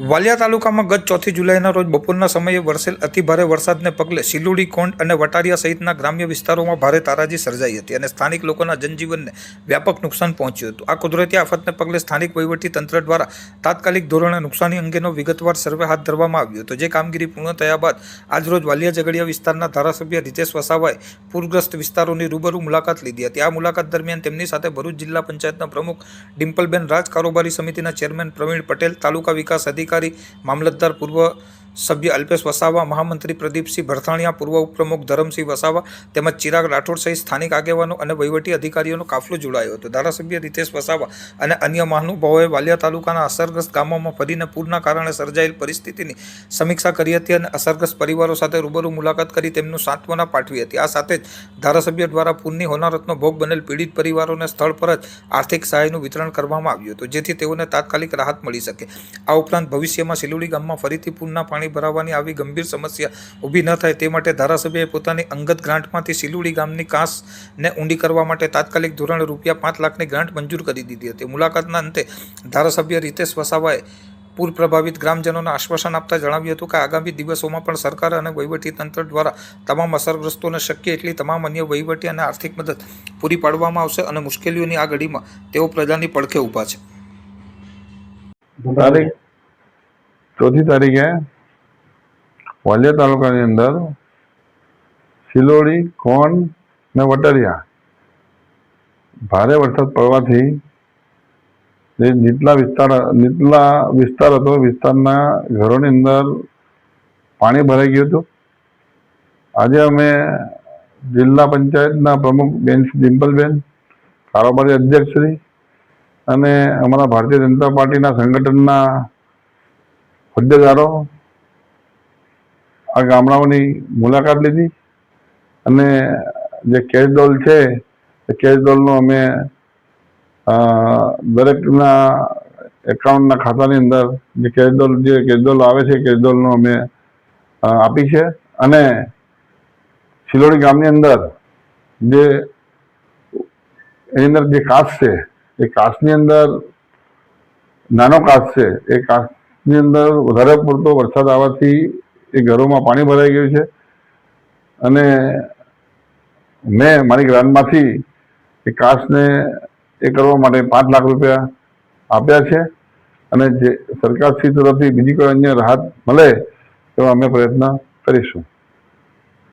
વાલિયા તાલુકામાં ગત 4 જુલાઈના રોજ બપોરના સમયે વરસેલ અતિભારે વરસાદને પગલે સિલુડી, કોંડ અને વટારિયા સહિતના ગ્રામ્ય વિસ્તારોમાં ભારે તારાજી સર્જાઈ હતી અને સ્થાનિક લોકોના જનજીવનને વ્યાપક નુકસાન પહોંચ્યું હતું. આ કુદરતી આફતને પગલે સ્થાનિક વહીવટી તંત્ર દ્વારા તાત્કાલિક ધોરણે નુકસાની અંગેનો વિગતવાર સર્વે હાથ ધરવામાં આવ્યો હતો. જે કામગીરી પૂર્ણ થયા બાદ આજરોજ વાલિયા ઝઘડિયા વિસ્તારના ધારાસભ્ય રીતેશ વસાવાએ પૂરગ્રસ્ત વિસ્તારોની રૂબરૂ મુલાકાત લીધી હતી. આ મુલાકાત દરમિયાન તેમની સાથે ભરૂચ જિલ્લા પંચાયતના પ્રમુખ ડિમ્પલબેન રાજ, કારોબારી સમિતિના ચેરમેન પ્રવીણ પટેલ, તાલુકા વિકાસ અધિકારી, મામલતદાર, પૂર્વ સભ્ય અલ્પેશ વસાવા, મહામંત્રી પ્રદીપસિંહ ભરથાણિયા, પૂર્વ ઉપપ્રમુખ ધરમસિંહ વસાવા તેમજ ચિરાગ રાઠોડ સહિત સ્થાનિક આગેવાનો અને વહીવટી અધિકારીઓનો કાફલો જોડાયો હતો. ધારાસભ્ય રીતેશ વસાવા અને અન્ય મહાનુભાવોએ વાલિયા તાલુકાના અસરગ્રસ્ત ગામોમાં ફરીને પૂરના કારણે સર્જાયેલ પરિસ્થિતિની સમીક્ષા કરી હતી અને અસરગ્રસ્ત પરિવારો સાથે રૂબરૂ મુલાકાત કરી તેમનું સાંત્વના પાઠવી હતી. આ સાથે જ ધારાસભ્ય દ્વારા પૂરની હોનારતનો ભોગ બનેલ પીડિત પરિવારોને સ્થળ પર જ આર્થિક સહાયનું વિતરણ કરવામાં આવ્યું હતું, જેથી તેઓને તાત્કાલિક રાહત મળી શકે. આ ઉપરાંત ભવિષ્યમાં સિલુડી ગામમાં ફરીથી પૂરના પાણી ભરાવાની આવી ગંભીર સમસ્યા ઊભી ન થાય તે માટે ધારાસભ્યએ પોતાની અંગત ગ્રાન્ટમાંથી સિલુડી ગામની કાંસને ઊંડી કરવા માટે તાત્કાલિક ધોરણે ₹5 લાખની ગ્રાન્ટ મંજૂર કરી દીધી હતી. મુલાકાતના અંતે ધારાસભ્ય રીતેશ વસાવાએ પૂર પ્રભાવિત ગ્રામજનોને આશ્વાસન આપતા જણાવ્યું હતું કે આગામી દિવસોમાં પણ સરકાર અને વહીવટી તંત્ર દ્વારા તમામ અસરગ્રસ્તોને શક્ય એટલી તમામ અન્ય વહીવટી અને આર્થિક મદદ પૂરી પાડવામાં આવશે અને મુશ્કેલીઓની આ ઘડીમાં તેઓ પ્રજાની પડખે ઊભા છે. 4 તારીખે વાલિયા તાલુકાની અંદર સિલોડી, કોંડ ને વટારિયા ભારે વરસાદ પડવાથી જે નીચલા વિસ્તાર હતો, વિસ્તારના ઘરોની અંદર પાણી ભરાઈ ગયું હતું. આજે અમે જિલ્લા પંચાયતના પ્રમુખ બેન ડિમ્પલબેન, કારોબારી અધ્યક્ષશ્રી અને અમારા ભારતીય જનતા પાર્ટીના સંગઠનના હોદ્દેદારો આ ગામડાઓની મુલાકાત લીધી અને જે કેશડોલ છે એ કેશડોલનું અમે દરેકના એકાઉન્ટના ખાતાની અંદર જે કેશડોલ આવે છે કેશડોલનું અમે આપી છે. અને સિલોડી ગામની અંદર એની અંદર જે કાંસ છે એ કાંસની અંદર નાનો કાંસ છે, એ કાંસની અંદર વધારે પૂરતો વરસાદ આવવાથી એ ઘરોમાં પાણી ભરાઈ ગયું છે અને મેં મારી ગ્રાન્ટમાંથી એ કાંસને એ કરવા માટે ₹5 લાખ આપ્યા છે અને જે સરકારશ્રી તરફથી બીજી કોઈ અન્ય રાહત મળે તો અમે પ્રયત્ન કરીશું.